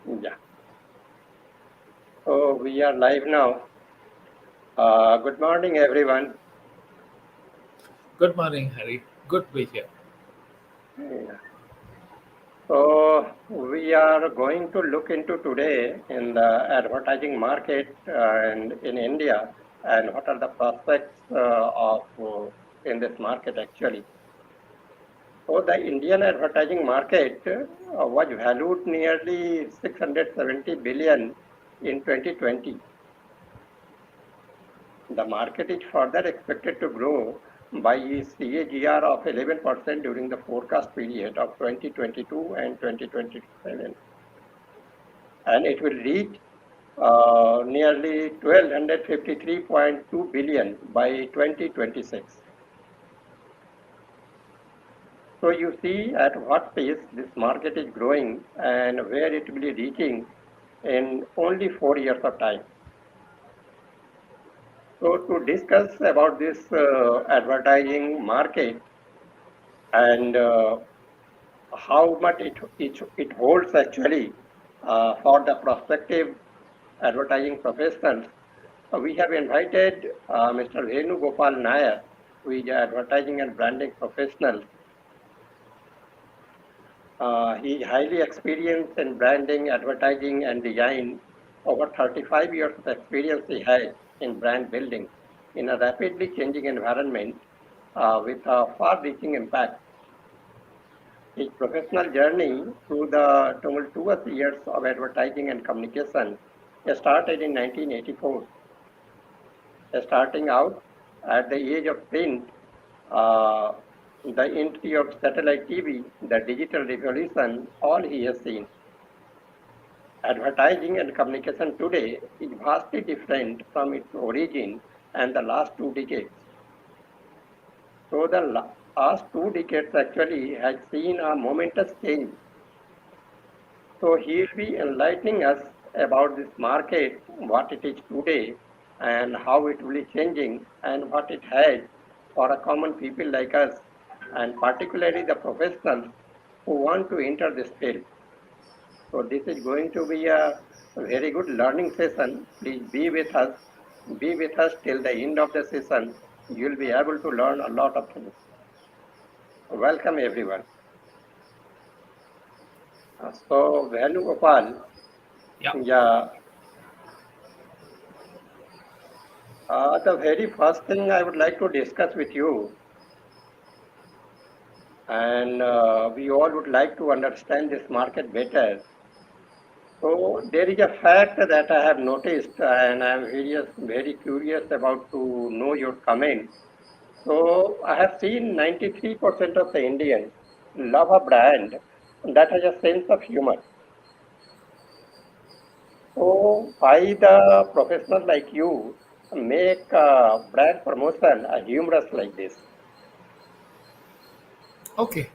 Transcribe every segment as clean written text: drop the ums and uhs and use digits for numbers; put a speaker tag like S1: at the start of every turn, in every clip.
S1: Yeah. So we are live now. Good morning, everyone.
S2: Good morning, Harry. Good to be here.
S1: Yeah. So we are going to look into today in the advertising market and in India, and what are the prospects of in this market actually. So the Indian advertising market was valued nearly 670 billion in 2020. The market is further expected to grow by a CAGR of 11% during the forecast period of 2022 and 2027, and it will reach nearly 1,253.2 billion by 2026. So you see at what pace this market is growing and where it will be reaching in only 4 years of time. So to discuss about this advertising market and how much it holds actually for the prospective advertising professionals. We have invited Mr. Venugopal Nair, who is an advertising and branding professional. He is highly experienced in branding, advertising, and design. Over 35 years of experience he has in brand building in a rapidly changing environment with a far-reaching impact. His professional journey through the tumultuous years of advertising and communication started in 1984. Starting out at the age of print, uh, the entry of satellite TV, the digital revolution, all he has seen. Advertising and communication today is vastly different from its origin and the last 2 decades. So the last 2 decades actually has seen a momentous change. So he'll be enlightening us about this market, what it is today, and how it will be changing, and what it has for a common people like us, and particularly the professionals who want to enter this field. So this is going to be a very good learning session. Please be with us. Be with us till the end of the session. You'll be able to learn a lot of things. Welcome everyone. So Venugopal,
S2: Yeah.
S1: yeah, the very first thing I would like to discuss with you, and we all would like to understand this market better. So there is a fact that I have noticed, and I am very curious about to know your comment. So I have seen 93% of the Indians love a brand that has a sense of humor. So why the professional like you make brand promotion a humorous like this?
S2: Okay.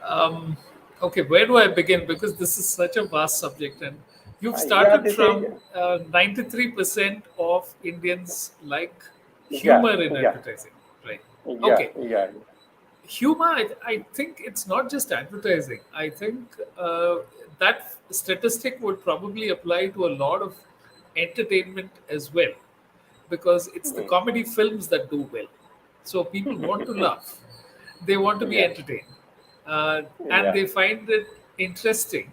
S2: Um, okay. Where do I begin? Because this is such a vast subject, and you've
S1: Yeah,
S2: started
S1: this is
S2: from 93% of Indians like
S1: yeah,
S2: humor in
S1: yeah,
S2: advertising, right?
S1: yeah,
S2: Okay.
S1: yeah,
S2: Humor. I think it's not just advertising. I think that statistic would probably apply to a lot of entertainment as well, because it's the
S1: mm,
S2: comedy films that do well. So people want to laugh, they want to be
S1: yeah,
S2: entertained, and
S1: yeah,
S2: they find it interesting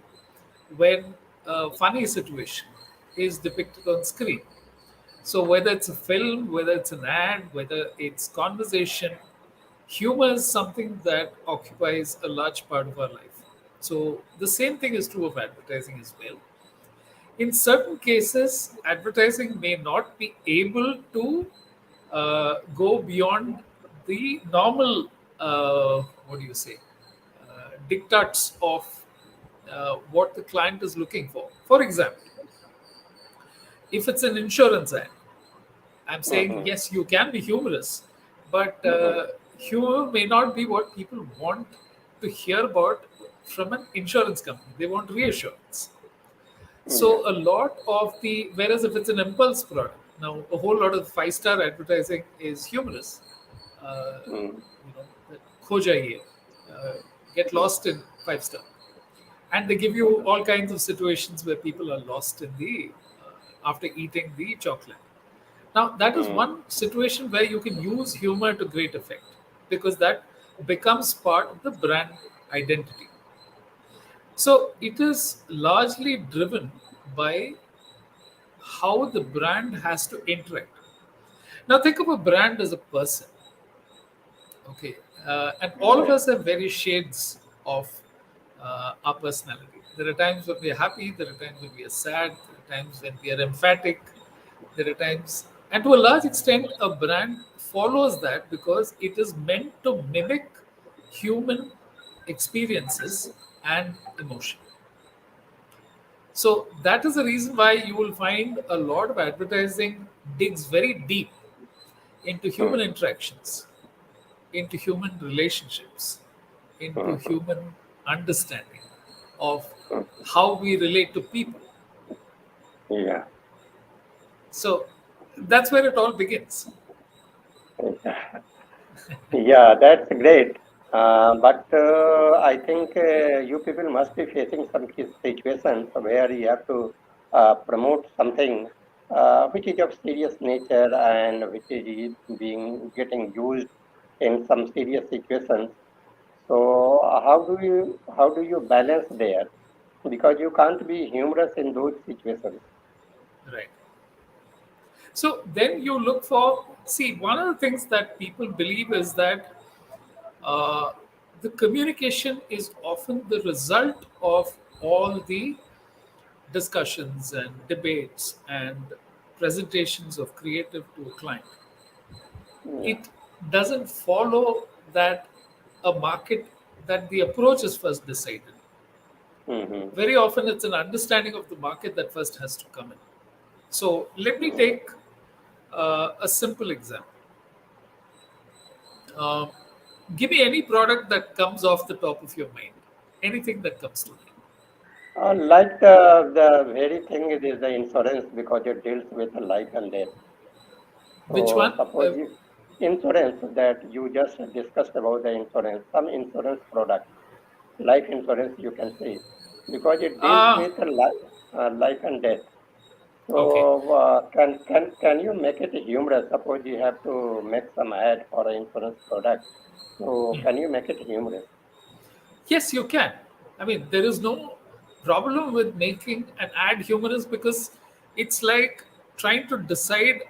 S2: when a funny situation is depicted on screen. So whether it's a film, whether it's an ad, whether it's conversation, humor is something that occupies a large part of our life. So the same thing is true of advertising as well. In certain cases, advertising may not be able to go beyond the normal, what do you say, diktats of what the client is looking for. For example, if it's an insurance ad, I'm saying
S1: mhm,
S2: yes, you can be humorous, but
S1: mhm,
S2: humor may not be what people want to hear about from an insurance company. They want reassurance.
S1: yeah,
S2: So a lot of the, whereas if it's an impulse product, now a whole lot of five-star advertising is humorous.
S1: mm,
S2: You know, the Kho jaiye, uh, get lost in five star. and they give you all kinds of situations where people are lost in the after eating the chocolate. Now, that is
S1: mm,
S2: one situation where you can use humor to great effect because that becomes part of the brand identity. So, it is largely driven by how the brand has to interact. Now, think of a brand as a person, okay? And all of
S1: right.
S2: us have various shades of our personality. There are times when we are happy, there are times when we are sad, there are times when we are emphatic, there are times, and to a large extent, a brand follows that because it is meant to mimic human experiences and emotion. So that is the reason why you will find a lot of advertising digs very deep into human
S1: Mm,
S2: interactions, into human relationships, into
S1: mm,
S2: human understanding of
S1: mm.
S2: how we relate to people.
S1: Yeah.
S2: So that's where it all begins.
S1: Yeah, that's great. But I think you people must be facing some situations where you have to promote something which is of serious nature and which is being getting used in some serious situations. So how do you balance there? Because you can't be humorous in those situations.
S2: Right. So then you look for, see, one of the things that people believe is that uh, the communication is often the result of all the discussions and debates and presentations of creative to a client.
S1: Yeah.
S2: It doesn't follow that a market that the approach is first decided.
S1: Mm-hmm.
S2: Very often it's an understanding of the market that first has to come in. So let me take a simple example. Uh, Give me any product that comes off the top of your mind. Anything that comes to mind.
S1: Like the very thing it is the insurance because it deals with life and death.
S2: Which
S1: So
S2: one?
S1: suppose you insurance that you just discussed about the insurance, some insurance product, life insurance you can say, because it deals
S2: Ah,
S1: with life and death.
S2: okay.
S1: So can you make it humorous? Suppose you have to make some ad for an insurance product. So
S2: Hmm.
S1: can you make it humorous?
S2: Yes, you can. I mean, there is no problem with making an ad humorous because it's like trying to decide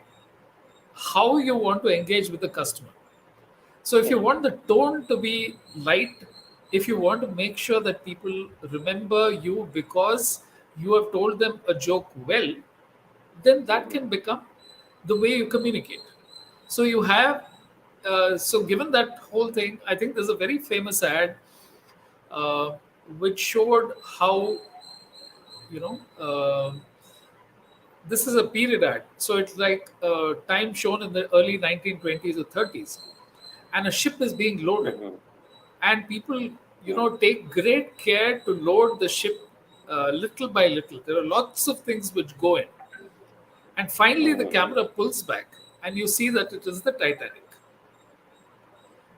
S2: how you want to engage with the customer. So, if you
S1: Mm,
S2: want the tone to be light, if you want to make sure that people remember you because you have told them a joke well, then that
S1: mm,
S2: can become the way you communicate. So you have, so given that whole thing, I think there's a very famous ad uh, which showed how you know this is a period ad. So it's like time shown in the early 1920s or 30s, and a ship is being loaded,
S1: mhm,
S2: and people
S1: mm,
S2: take great care to load the ship little by little. There are lots of things which go in, and finally the
S1: mhm,
S2: camera pulls back, and you see that it is the Titanic.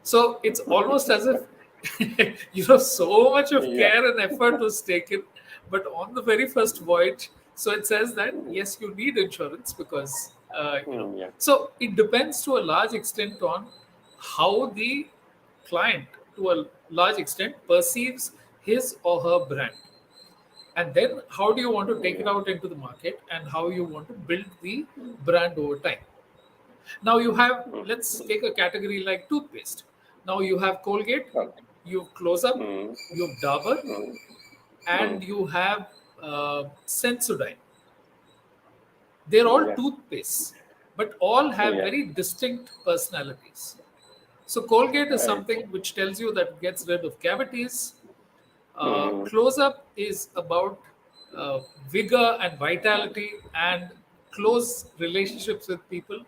S2: So it's almost as if so much of
S1: Yeah.
S2: care and effort was taken, but on the very first voyage, so it says that
S1: Mm,
S2: yes, you need insurance because
S1: yeah.
S2: So it depends to a large extent on how the client, to a large extent, perceives his or her brand, and then how do you want to take it
S1: Yeah.
S2: out into the market and how you want to build the brand over time. Now you have,
S1: Mm,
S2: let's take a category like toothpaste. Now you have Colgate,
S1: okay.
S2: you have Close Up,
S1: Mm,
S2: you have Dabur,
S1: mm, mm,
S2: and you have Sensodyne. They're all
S1: yeah.
S2: toothpastes, but all have
S1: Yeah.
S2: very distinct personalities. So Colgate is
S1: Right.
S2: something which tells you that it gets rid of cavities.
S1: Mm,
S2: Close Up is about vigor and vitality and close relationships with people.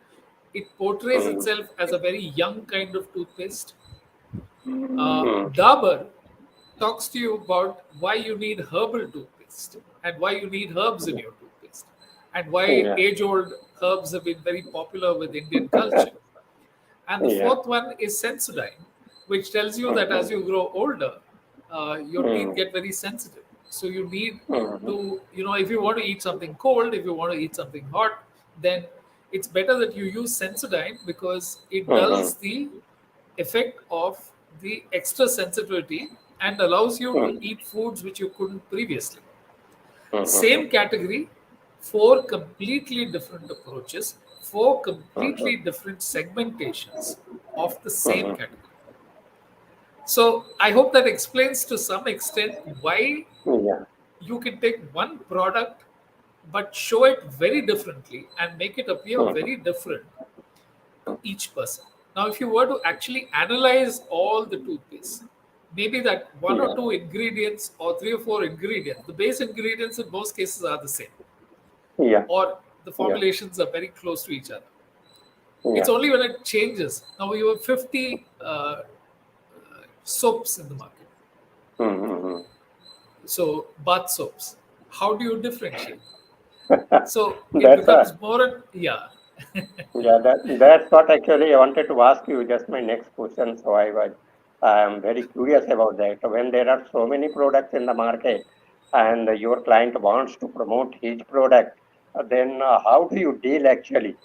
S2: It portrays
S1: mm,
S2: itself as a very young kind of toothpaste.
S1: mm,
S2: Dabur talks to you about why you need herbal toothpaste and why you need herbs in your toothpaste and why
S1: yeah.
S2: age old herbs have been very popular with Indian culture. And the
S1: Yeah.
S2: fourth one is Sensodyne, which tells you that as
S1: Mhm,
S2: you grow older, your teeth
S1: mm,
S2: get very sensitive. So you need
S1: Mhm.
S2: to, if you want to eat something cold, if you want to eat something hot, then it's better that you use Sensodyne because it
S1: Mhm.
S2: dulls the effect of the extra sensitivity and allows you to
S1: Mhm.
S2: eat foods which you couldn't previously.
S1: Mhm.
S2: Same category, four completely different approaches, four
S1: Mhm.
S2: completely different segmentations of the same
S1: Mhm.
S2: category. So I hope that explains to some extent why
S1: Yeah.
S2: you can take one product but show it very differently and make it appear
S1: Mhm.
S2: very different to each person. Now, if you were to actually analyze all the toothpaste, maybe that one or
S1: Yeah.
S2: two ingredients or three or four ingredients, the base ingredients in most cases are the same,
S1: Yeah.
S2: or the
S1: Yeah.
S2: formulations are very close to each other. It's
S1: Yeah.
S2: only when it changes. Now, you have 50 soaps in the market.
S1: Mhm.
S2: So, bath soaps. How do you differentiate? So, it
S1: That's
S2: becomes more, yeah.
S1: yeah, that's what actually I wanted to ask you. Just my next question. So I am very curious about that. When there are so many products in the market, and your client wants to promote his product, then how do you deal actually?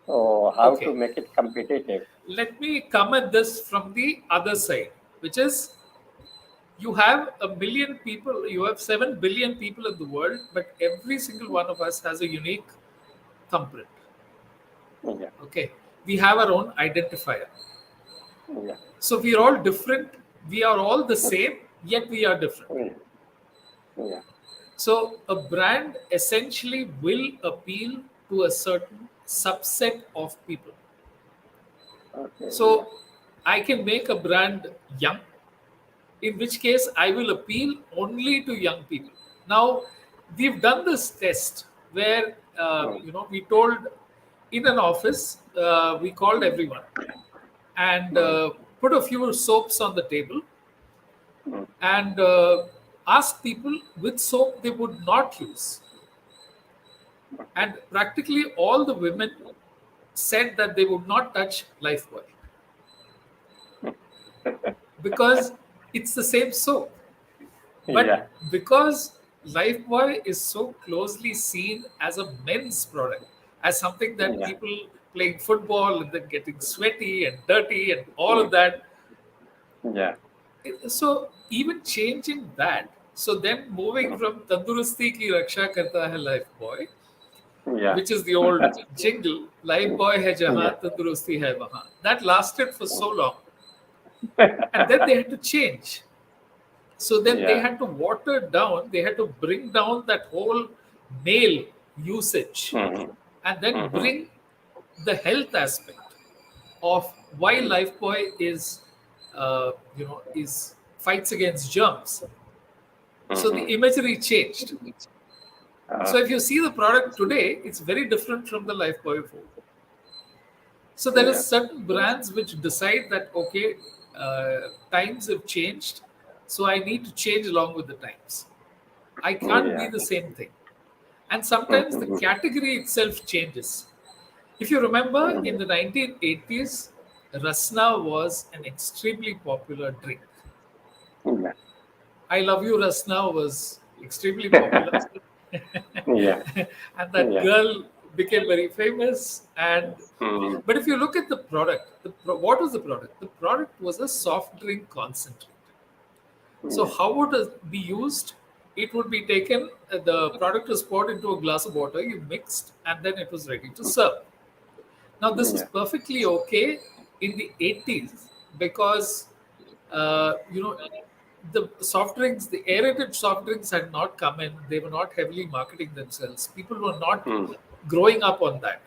S1: So how to
S2: Okay.
S1: make it competitive?
S2: Let me come at this from the other side, which is you have a million people, you have 7 billion people in the world, but every single one of us has a unique thumbprint.
S1: Yeah,
S2: Okay. We have our own identifier.
S1: yeah,
S2: So we are all different. We are all the same, yet we are different.
S1: yeah, yeah.
S2: So a brand essentially will appeal to a certain subset of people.
S1: Okay, yeah,
S2: So I can make a brand young, in which case I will appeal only to young people. Now, we've done this test where,
S1: mm,
S2: we told in an office, we called everyone and
S1: mm,
S2: put a few soaps on the table
S1: mm,
S2: and asked people which soap they would not use.
S1: okay,
S2: And practically all the women said that they would not touch Lifebuoy because it's the same soap. But
S1: yeah,
S2: because Lifebuoy is so closely seen as a men's product, as something that
S1: yeah,
S2: people playing football and then getting sweaty and dirty and all
S1: mm,
S2: of that,
S1: yeah,
S2: so even changing that, so then moving
S1: mm,
S2: from Tandurusti ki Raksha Karta Hai Lifebuoy,
S1: yeah,
S2: which is the old jingle, Lifebuoy hai
S1: yeah,
S2: jahan, Tandurusti hai wahan. That lasted for so long. And then they had to change. So then they
S1: yeah,
S2: had to water down, they had to bring down that whole male usage
S1: mm,
S2: and then
S1: mm,
S2: bring the health aspect of why Lifebuoy is, is fights against germs. So the
S1: mm,
S2: imagery changed. So if you
S1: okay,
S2: see the product today, it's very different from the Lifebuoy before. So there is
S1: yeah,
S2: certain brands which decide that okay, times have changed, so I need to change along with the times. I can't be
S1: yeah,
S2: the same thing. And sometimes the
S1: mm,
S2: category itself changes. If you remember in the 1980s, Rasna was an extremely popular drink.
S1: yeah,
S2: I Love You Rasna was extremely popular.
S1: yeah,
S2: And that
S1: yeah,
S2: girl became very famous. And
S1: mm,
S2: but if you look at the product, what was the product? The product was a soft drink concentrate. So
S1: yeah,
S2: how would it be used? It would be taken, the product was poured into a glass of water, you mixed, and then it was ready to serve. Now, this was
S1: yeah,
S2: perfectly okay in the 80s because, the soft drinks, the aerated soft drinks had not come in. They were not heavily marketing themselves. People were not
S1: mm,
S2: growing up on that.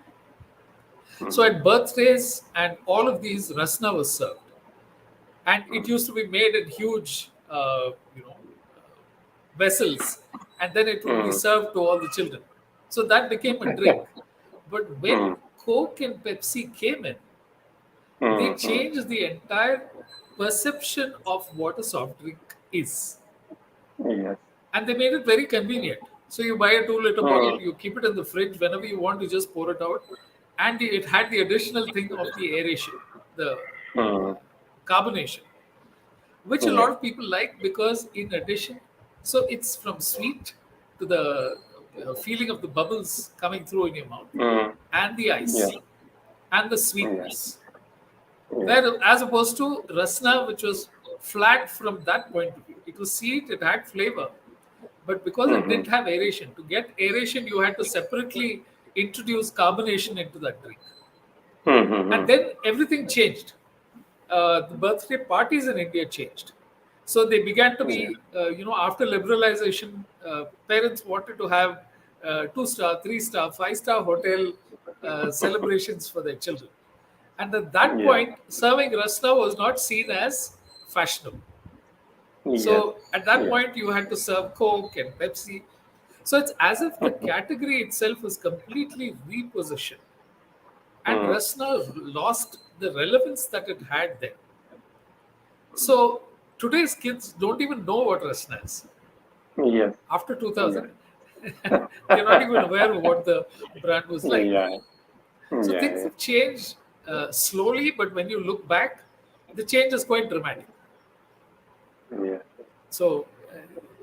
S2: So
S1: mm,
S2: at birthdays and all of these, Rasna was served. And it
S1: mm,
S2: used to be made in huge, vessels, and then it would be
S1: mm,
S2: served to all the children. So that became a drink. But when
S1: mm,
S2: Coke and Pepsi came in, they
S1: mm,
S2: changed the entire perception of what a soft drink is.
S1: yes,
S2: And they made it very convenient. So you buy a 2-liter bottle,
S1: mm,
S2: you keep it in the fridge whenever you want, you just pour it out. And it had the additional thing of the aeration, the
S1: mm,
S2: carbonation, which a lot
S1: yeah,
S2: of people like because, in addition, So it's from sweet to the feeling of the bubbles coming through in your mouth,
S1: Mm.
S2: and the
S1: Yeah.
S2: ice, and the
S1: Yeah.
S2: sweetness.
S1: Yeah.
S2: Where as opposed to rasna, which was flat from that point of view, it was sweet, it had flavor, but because it
S1: Mm-hmm.
S2: didn't have aeration, to get aeration, you had to separately introduce carbonation into that drink. And
S1: Mm-hmm.
S2: then everything changed. The birthday parties in India changed. So they began to
S1: Yeah.
S2: be, after liberalization, parents wanted to have 2-star, 3-star, 5-star hotel celebrations for their children. And at that
S1: Yeah.
S2: point, serving rasna was not seen as fashionable.
S1: Yes.
S2: So at that
S1: Yeah.
S2: point, you had to serve Coke and Pepsi. So it's as if the category itself was completely repositioned, and
S1: Mm.
S2: rasna lost the relevance that it had then. So today's kids don't even know what rasna is.
S1: Yes.
S2: After
S1: Yeah.
S2: 2000, they're not even aware of what the brand was like.
S1: Yeah.
S2: So
S1: Yeah.
S2: things have changed slowly, but when you look back, the change is quite dramatic.
S1: Yeah.
S2: So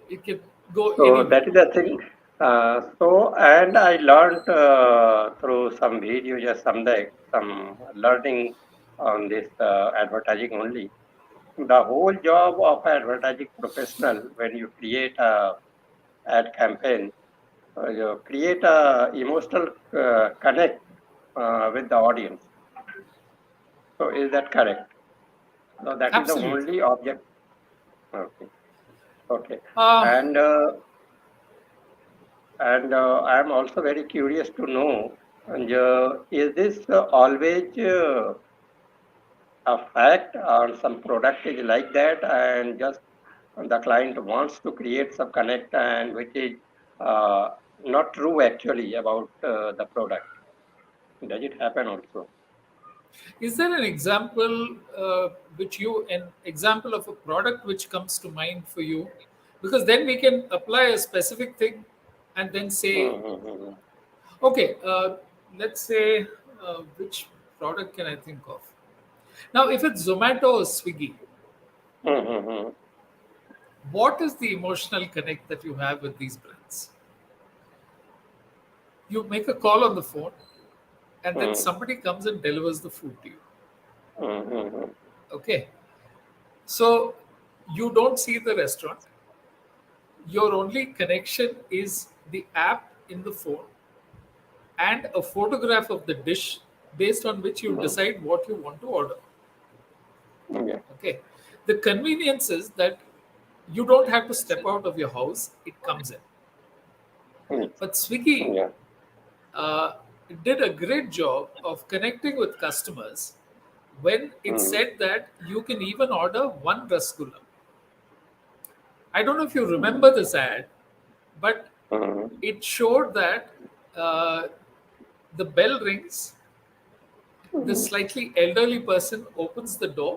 S2: it can go
S1: So
S2: anywhere.
S1: that is the thing. And I learned through some video, just some learning on this advertising only. The whole job of advertising professional, when you create a ad campaign, you create a emotional connect with the audience. So is that correct? So that is the
S2: Absolutely.
S1: only object. Okay. Okay.
S2: Uh,
S1: And I am also very curious to know, and, is this always a fact or some product is like that, and just the client wants to create some connect and which is uh, not true actually about the product. Does it happen also?
S2: is there an example an example of a product which comes to mind for you? Because then we can apply a specific thing and then say,
S1: Mm-hmm.
S2: okay, let's say, which product can I think of? Now, if it's Zomato or Swiggy,
S1: Mm-hmm.
S2: what is the emotional connect that you have with these brands? You make a call on the phone, and then somebody comes and delivers the food to you.
S1: Mm-hmm.
S2: Okay, so you don't see the restaurant. Your only connection is the app in the phone and a photograph of the dish based on which you decide what you want to order.
S1: Yeah.
S2: Okay. The convenience is that you don't have to step out of your house, it comes in.
S1: Mm.
S2: But Swiggy
S1: Yeah.
S2: uh, did a great job of connecting with customers when it
S1: Mm.
S2: said that you can even order one rasgulla. I don't know if you remember this ad, but
S1: Mm.
S2: it showed that uh, the bell rings, the
S1: Mm.
S2: slightly elderly person opens the door,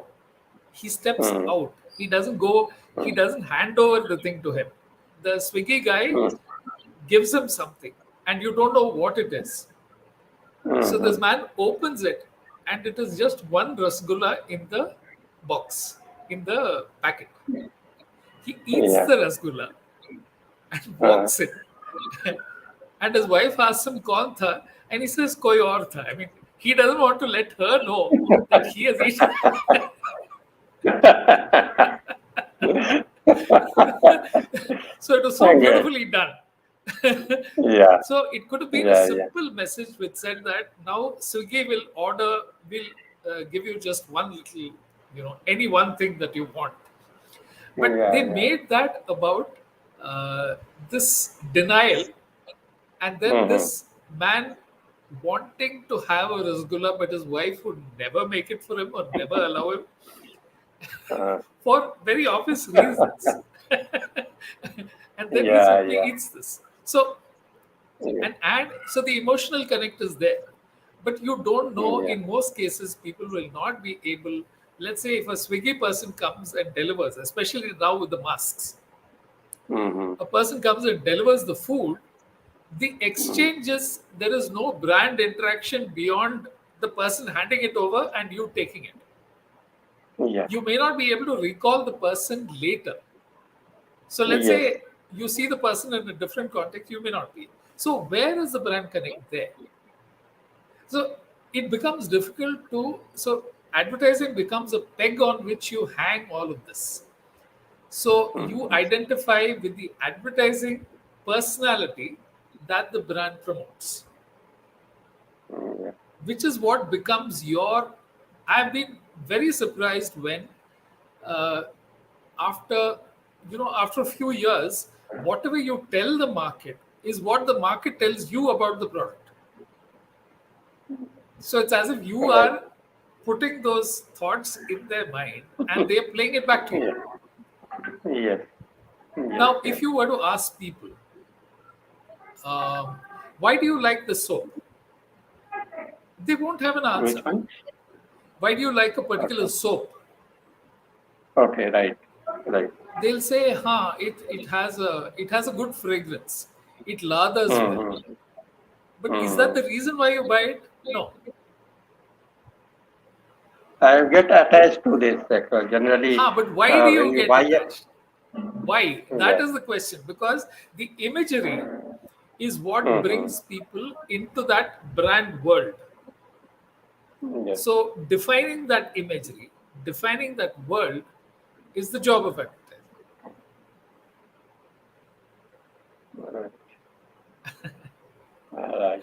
S2: he steps
S1: Mm.
S2: out. He doesn't hand over the thing to him. The Swiggy guy
S1: Mm.
S2: gives him something, and you don't know what it is. So this
S1: Mm.
S2: man opens it, and it is just one rasgulla in the box, in the packet. He eats
S1: Yeah.
S2: the rasgulla and
S1: Uh,
S2: walks in. And his wife asks him, "Kaun tha?" And he says, "Koi aur tha." I mean, he doesn't want to let her know that he has eaten. So it was so
S1: okay.
S2: beautifully done.
S1: Yeah.
S2: So it could have been a
S1: Yeah. Yeah.
S2: simple message which said that now Swiggy will give you just one little, any one thing that you want. But
S1: Yeah.
S2: they
S1: Yeah.
S2: made that about uh, this denial, and then
S1: Mm-hmm.
S2: this man wanting to have a rasgulla, but his wife would never make it for him or never allow him
S1: Uh,
S2: for very obvious reasons. And then he
S1: yeah.
S2: simply
S1: Yeah.
S2: eats this. So
S1: Yeah.
S2: so the emotional connect is there, but you don't know,
S1: Yeah.
S2: in most cases people will not be able. Let's say if a Swiggy person comes and delivers, especially now with the masks,
S1: Mm-hmm.
S2: a person comes and delivers the food, the exchanges, there is no brand interaction beyond the person handing it over and you taking it.
S1: Yeah.
S2: You may not be able to recall the person later. So let's
S1: Yes.
S2: say you see the person in a different context, you may not be. So where is the brand connect there? So it becomes difficult to, so advertising becomes a peg on which you hang all of this. So you
S1: Mhm.
S2: identify with the advertising personality that the brand promotes,
S1: Yeah.
S2: which is what becomes your. I've been very surprised when, uh, after after a few years, whatever you tell the market is what the market tells you about the product. So it's as if you
S1: Right.
S2: are putting those thoughts in their mind and they're playing it back to you.
S1: Yeah. Yes. Yes.
S2: Now,
S1: Yes.
S2: if you were to ask people, um, why do you like the soap? They won't have an
S1: Which
S2: answer.
S1: one?
S2: Why do you like a particular
S1: Okay.
S2: soap?
S1: Okay. Right. Right.
S2: They'll say, huh, it has a good fragrance. It lathers well.
S1: Mm-hmm.
S2: But is that
S1: Mm-hmm.
S2: the reason why you buy it? No.
S1: I get attached to this sector. Generally,
S2: Huh, but why do
S1: when
S2: you
S1: you
S2: get
S1: buy it,
S2: attached? Why? That
S1: yes.
S2: is the question. Because the imagery is what
S1: Mm-hmm.
S2: brings people into that brand world.
S1: Yes.
S2: So defining that imagery, defining that world is the job of advertising.
S1: Right. Right.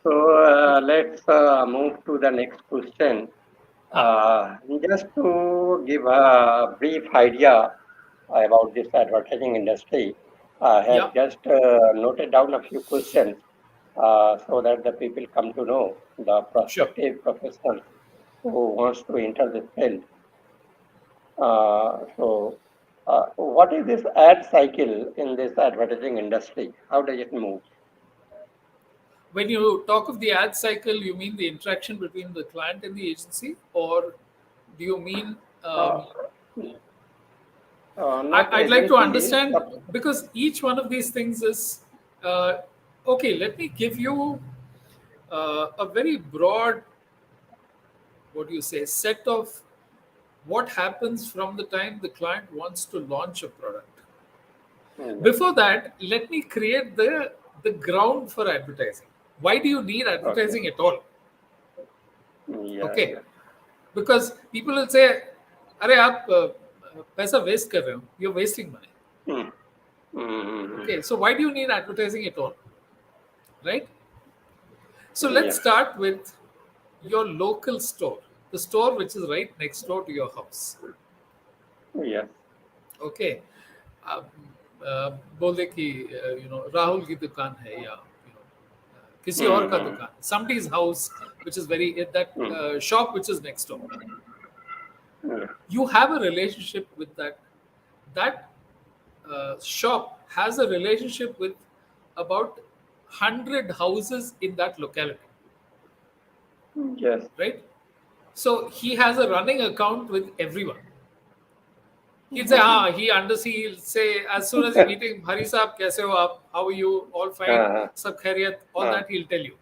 S1: So let's move to the next question.
S2: Huh.
S1: Just to give a brief idea about this advertising industry, I
S2: Yeah,
S1: have just noted down a few questions so that the people come to know the
S2: sure.
S1: prospective professionals who wants to enter this field. What is this ad cycle in this advertising industry? How does it move?
S2: When you talk of the ad cycle, you mean the interaction between the client and the agency, or do you mean?
S1: Uh, not
S2: I'd like to
S1: agency,
S2: understand, because each one of these things is uh, okay. Let me give you a very broad, what do you say, set of what happens from the time the client wants to launch a product.
S1: yeah,
S2: Before that, let me create the ground for advertising. Why do you need
S1: okay,
S2: advertising at all?
S1: yeah,
S2: Okay,
S1: yeah.
S2: because people will say, अरे आप पैसा waste कर रहे हो, you're wasting money.
S1: Hmm. Mm-hmm.
S2: Okay, so why do you need advertising at all, right? So let's
S1: Yes,
S2: start with your local store, the store which is right next door to your house.
S1: yes.
S2: Okay, आप बोल दे कि राहुल की दुकान है, या किसी और का
S1: Mm-hmm.
S2: दुकान, somebody's house which is very that
S1: Mm.
S2: shop which is next door.
S1: Yeah.
S2: You have a relationship with that shop has a relationship with about 100 houses in that locality,
S1: Yes.
S2: right? So he has a running account with everyone. He'll say,
S1: Mm-hmm.
S2: he'll say, as soon as you meet him, Hari Saab, kaise ho aap? How are you? All fine?
S1: Uh,
S2: Sab khairiyat? All
S1: uh,
S2: that he'll tell you.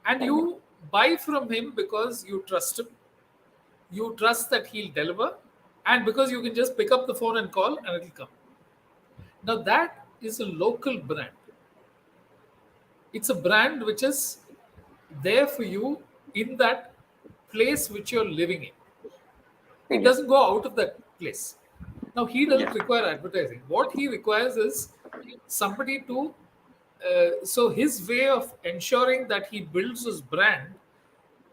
S2: And
S1: uh,
S2: you buy from him because you trust him. You trust that he'll deliver. And because you can just pick up the phone and call and it'll come. Now, that is a local brand. It's a brand which is there for you in that place which you're living in. It
S1: yeah.
S2: doesn't go out of that place. Now, he doesn't
S1: Yeah.
S2: require advertising. What he requires is somebody to. So, his way of ensuring that he builds his brand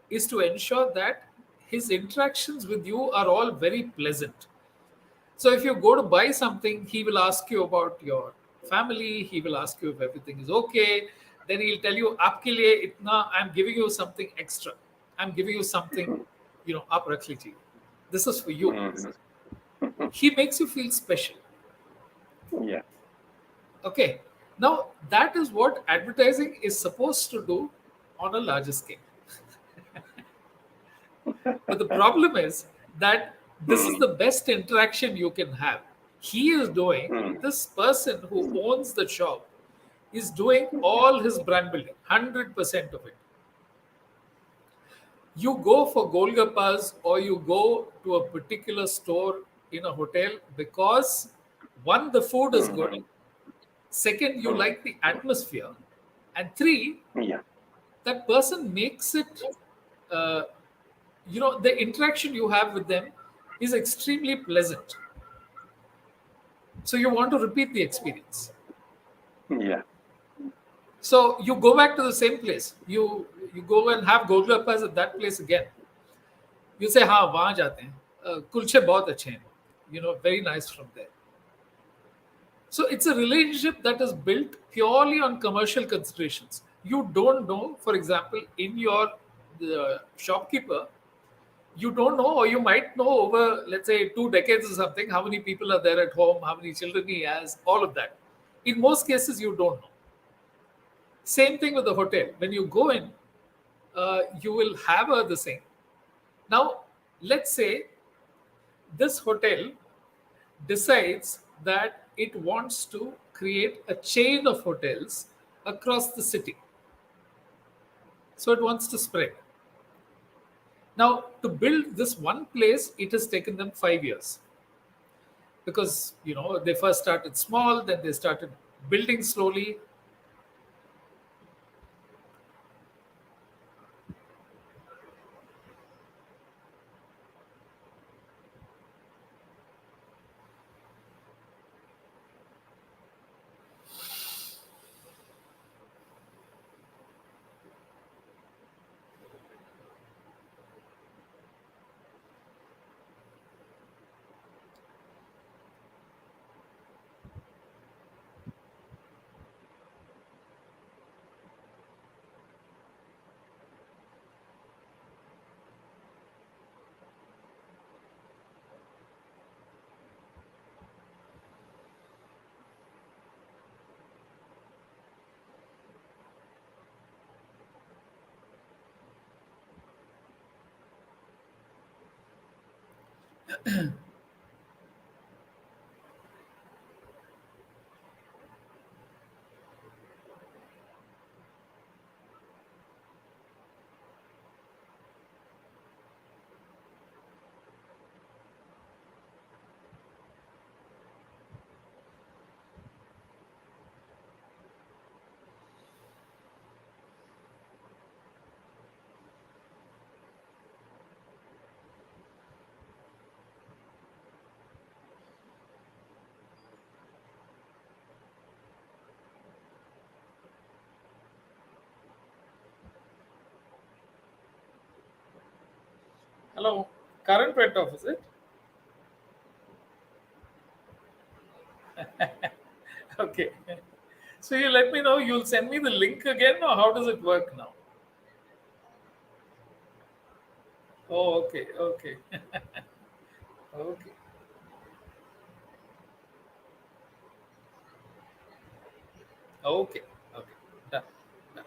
S2: is to ensure that his interactions with you are all very pleasant. So if you go to buy something, he will ask you about your family. He will ask you if everything is okay. Then he'll tell you, "आपके लिए इतना, I'm giving you something extra. I'm giving you something, आप रख लीजिए. This is for you."
S1: Mm-hmm.
S2: He makes you feel special.
S1: Yeah.
S2: Okay. Now that is what advertising is supposed to do on a larger scale. But the problem is that this is
S1: Mm-hmm.
S2: the best interaction you can have. He is doing,
S1: Mm-hmm.
S2: this person who owns the shop is doing all his brand building, 100% of it. You go for Golgappas or you go to a particular store in a hotel because One, the food is good.
S1: Mhm.
S2: Second, you
S1: Mhm.
S2: like the atmosphere. And three,
S1: Yeah.
S2: that person makes it, uh, the interaction you have with them is extremely pleasant. So you want to repeat the experience.
S1: Yeah.
S2: So you go back to the same place. You go and have golgappas at that place again. You say, हाँ वहाँ जाते हैं कुलचे बहुत अच्छे हैं very nice from there. So it's a relationship that is built purely on commercial considerations. You don't know, for example, in your the shopkeeper, you don't know, or you might know over, let's say, 2 decades or something, how many people are there at home, how many children he has, all of that. In most cases, you don't know. Same thing with the hotel. When you go in, you will have the same. Now, let's say this hotel decides that it wants to create a chain of hotels across the city. So it wants to spread. Now, to build this one place, it has taken them 5 years because they first started small, then they started building slowly. Hello, current went off, is it? Okay. So you let me know. You'll send me the link again, or how does it work now? Oh, okay, okay, okay, okay, okay. Done. Done.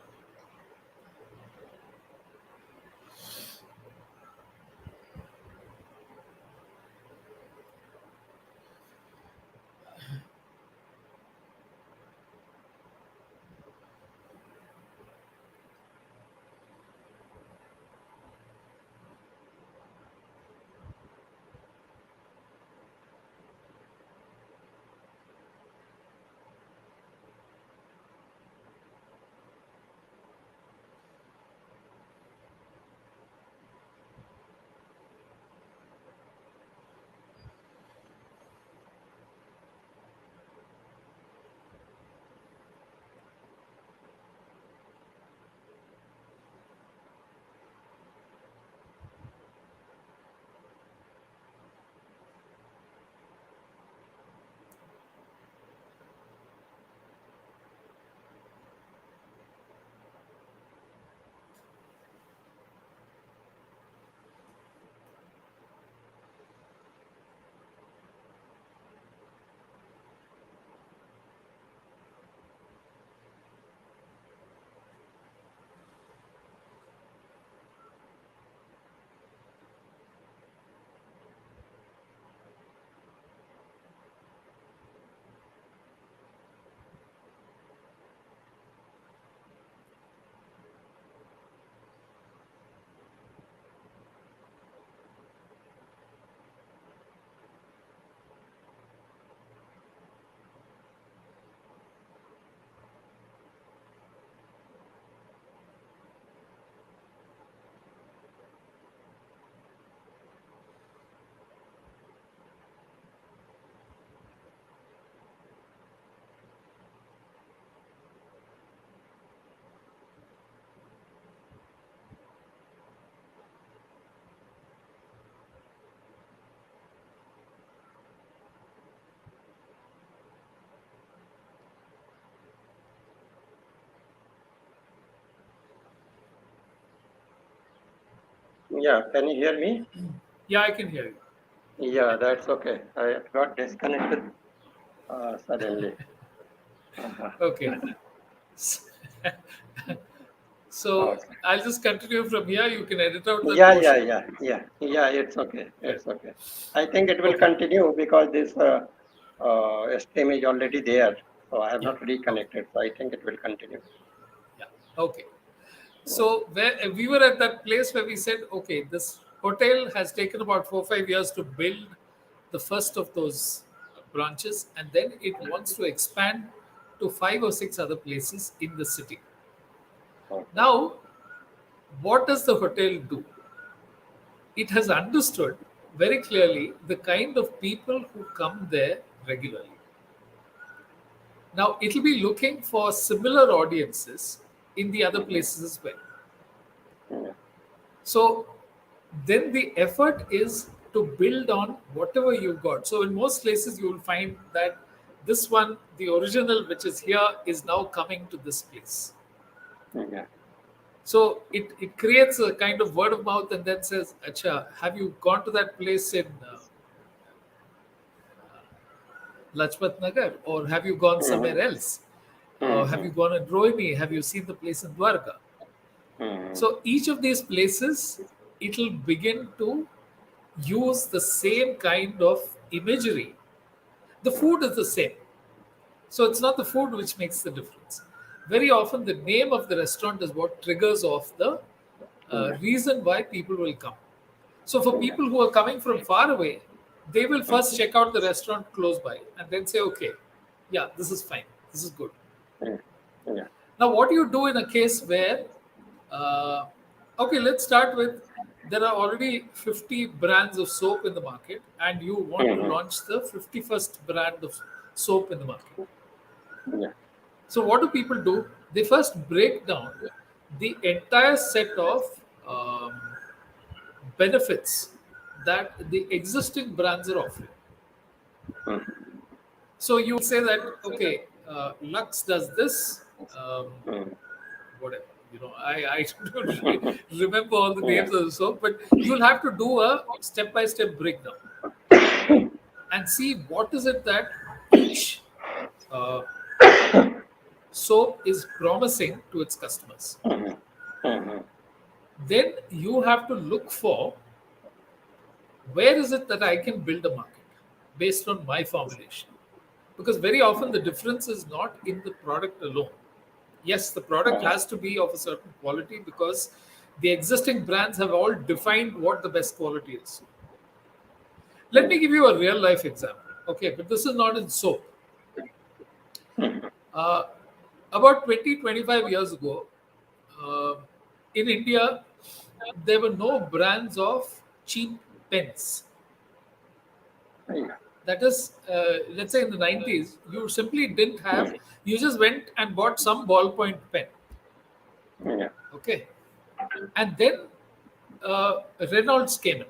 S1: Yeah, can you hear me?
S2: Yeah, I can hear you.
S1: Yeah, that's okay. I got disconnected suddenly. Uh-huh.
S2: Okay. So
S1: Okay.
S2: I'll just continue from here. You can edit out that
S1: Yeah, yeah,
S2: portion.
S1: yeah, yeah, yeah. It's okay.
S2: Good.
S1: It's okay. I think it will
S2: Okay.
S1: continue because this stream is already there. So I have
S2: Yeah.
S1: not
S2: Okay.
S1: reconnected. So I think it will continue.
S2: Yeah. Okay.
S1: Yeah.
S2: So where we were at that place where we said, okay, this hotel has taken about 4 5 years to build the first of those branches, and then it wants to expand to 5 or 6 other places in the city.
S1: Okay.
S2: Now, what does the hotel do? It has understood very clearly the kind of people who come there regularly. Now, it'll be looking for similar audiences in the other
S1: Mhm.
S2: places as well.
S1: Yeah.
S2: So then the effort is to build on whatever you've got. So in most places, you will find that this one, the original which is here, is now coming to this place.
S1: Yeah.
S2: So it creates a kind of word of mouth and then says, Acha, have you gone to that place in Lajpat Nagar, or have you gone somewhere
S1: Mhm.
S2: else? Have you
S1: Mhm.
S2: gone in Rohini? Have you seen the place in Dwarka?
S1: Mhm.
S2: So each of these places, it'll begin to use the same kind of imagery. The food is the same. So it's not the food which makes the difference. Very often, the name of the restaurant is what triggers off the
S1: Yeah.
S2: reason why people will come. So for
S1: Yeah.
S2: people who are coming from far away, they will first
S1: Mhm.
S2: check out the restaurant close by and then say, okay, yeah, this is fine, this is good.
S1: Yeah. Yeah.
S2: Now, what do you do in a case where, uh, okay, let's start with there are already 50 brands of soap in the market, and you want to
S1: Mhm.
S2: launch the 51st brand of soap in the market.
S1: Yeah.
S2: So, what do people do? They first break down the entire set of um, benefits that the existing brands are offering.
S1: Mhm.
S2: So, you will say that, okay, Lux does this.
S1: Mhm.
S2: Whatever, I don't really remember all the
S1: Yeah.
S2: names of the soap, but you'll have to do a step by step breakdown and see what is it that each uh, soap is promising to its customers.
S1: Mhm. Mhm.
S2: Then you have to look for where is it that I can build a market based on my formulation, because very often the difference is not in the product alone. Yes, the product
S1: Mhm.
S2: has to be of a certain quality because the existing brands have all defined what the best quality is. Let
S1: Yeah.
S2: me give you a real life example. Okay, but this is not in soap.
S1: Mhm.
S2: Uh, about 20, 25 years ago, uh, in India, there were no brands of cheap pens.
S1: Yeah.
S2: That is, let's say in the 90s, you simply didn't have, you just went and bought some ballpoint pen.
S1: Yeah.
S2: Okay. And then Reynolds came in.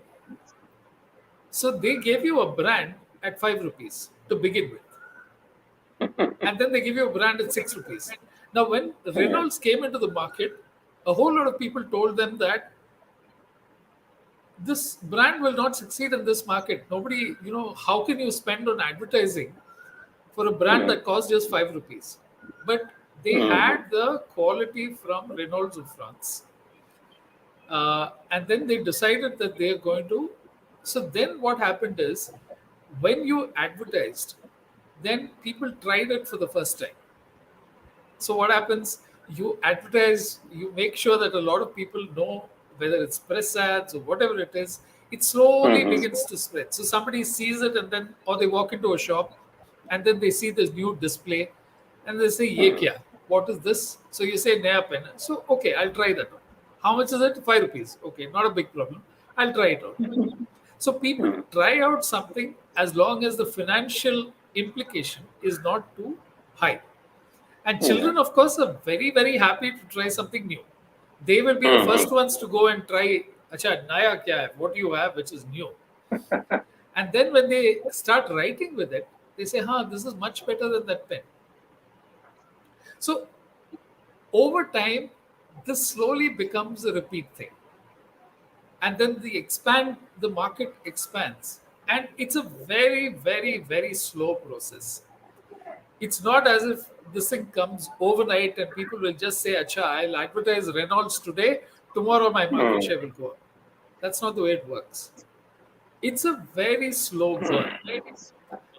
S2: So they gave you a brand at 5 rupees to begin with. And then they give you a brand at 6 rupees. Now, when
S1: Yeah.
S2: Reynolds came into the market, a whole lot of people told them that this brand will not succeed in this market. Nobody, how can you spend on advertising for a brand
S1: Mhm.
S2: that costs just 5 rupees? But they
S1: Mhm.
S2: had the quality from Reynolds of France. And then they decided that they are going to. So then what happened is when you advertised, then people tried it for the first time. So what happens? You advertise, you make sure that a lot of people know, whether it's press ads or whatever it is, it slowly
S1: Mhm.
S2: begins to spread. So somebody sees it and then, or they walk into a shop and then they see this new display and they say, Ye
S1: Mhm.
S2: kya? What is this? So you say, Naya pen. So, okay, I'll try that one. How much is it? 5 rupees. Okay, not a big problem. I'll try it out. So people
S1: Mhm.
S2: try out something as long as the financial implication is not too high. And
S1: Yeah.
S2: children, of course, are very, very happy to try something new. They will be the first
S1: Mhm.
S2: ones to go and try, Acha, Naya kya hai? What do you have which is new? And then when they start writing with it, they say, this is much better than that pen. So over time, this slowly becomes a repeat thing. and then the market expands, and it's a very, very, very slow process. It's not as if this thing comes overnight and people will just say, Acha, I'll advertise Reynolds today, tomorrow my market
S1: Mm.
S2: share will go up. That's not the way it works. It's a very slow burn,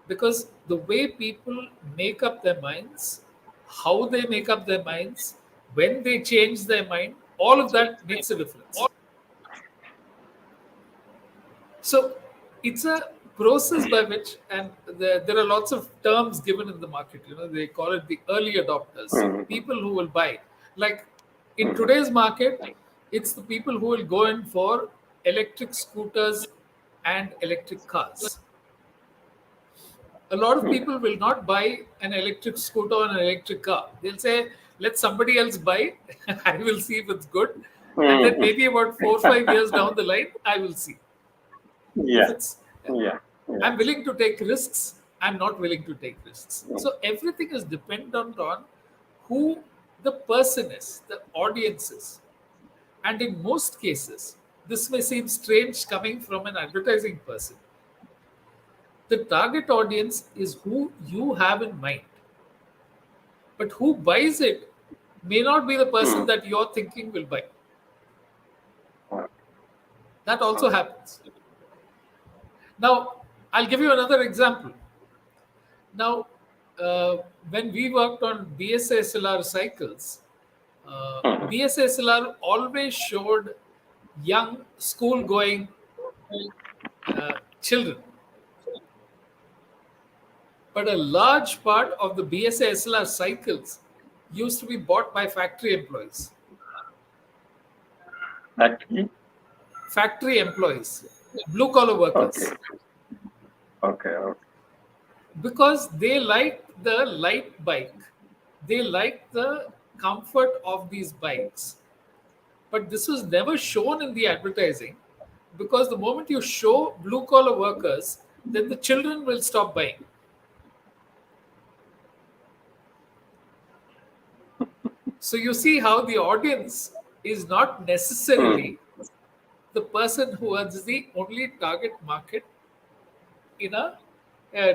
S2: because the way people make up their minds, how they make up their minds, when they change their mind, all of that makes a difference. So it's a process by which, and there are lots of terms given in the market. They call it the early adopters,
S1: Mm.
S2: people who will buy. Like in today's market, it's the people who will go in for electric scooters and electric cars. A lot of people will not buy an electric scooter or an electric car. They'll say, let somebody else buy. I will see if it's good. And then
S1: Mm.
S2: maybe about 4 or 5 years down the line, I will see. If
S1: Yeah.
S2: it's,
S1: Yeah. Yeah.
S2: I'm willing to take risks, I'm not willing to take risks. So everything is dependent on who the person is, the audience is. And in most cases, this may seem strange coming from an advertising person. The target audience is who you have in mind, but who buys it may not be the person
S1: Mm.
S2: that you're thinking will buy.
S1: Mm.
S2: That also happens. Now, I'll give you another example. Now, uh, when we worked on BSSLR cycles, BSSLR always showed young school going children, but a large part of the BSSLR cycles used to be bought by factory employees.
S1: Actually,
S2: Factory employees, blue collar
S1: okay.
S2: workers,
S1: Okay. Okay.
S2: because they like the light bike, they like the comfort of these bikes. But this was never shown in the advertising, because the moment you show blue collar workers, then the children will stop buying. So you see how the audience is not
S1: Mm.
S2: necessarily the person who is the only target market in a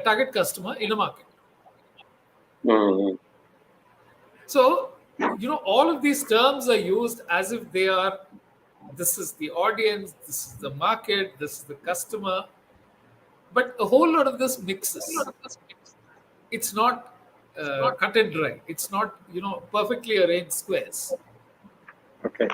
S2: target customer in a market.
S1: Mm.
S2: So, all of these terms are used as if they are, this is the audience, this is the market, this is the customer. But a whole lot of this mixes. It's not cut and dry. It's not, perfectly arranged squares.
S1: Okay.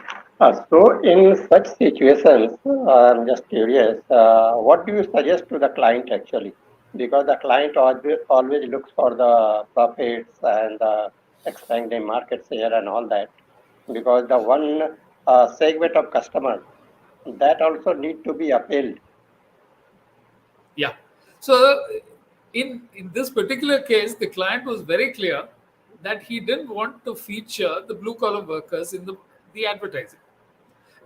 S1: So, in such situations, I'm just curious, what do you suggest to the client actually? Because the client always looks for the profits and expanding market share and all that. Because the one segment of customers that also need to be appealed.
S2: Yeah. So, in this particular case, the client was very clear that he didn't want to feature the blue collar workers in the advertising,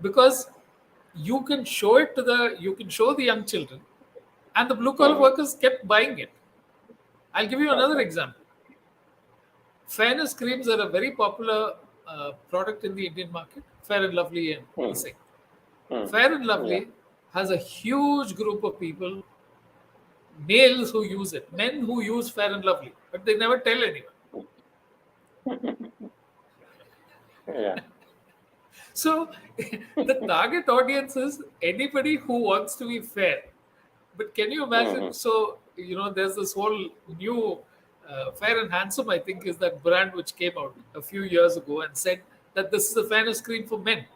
S2: because you can show the young children, and the blue collar
S1: Mhm.
S2: workers kept buying it. I'll give you another
S1: Okay.
S2: example. Fairness creams are a very popular product in the Indian market. Fair and Lovely and
S1: Hmm.
S2: this thing.
S1: Hmm.
S2: Fair and
S1: Yeah.
S2: Lovely has a huge group of people, males who use it, men who use Fair and Lovely, but they never tell anyone.
S1: Yeah.
S2: So the target audience is anybody who wants to be fair. But can you imagine?
S1: Mhm.
S2: So, there's this whole new Fair and Handsome, I think, is that brand which came out a few years ago and said that this is a fairness cream for men.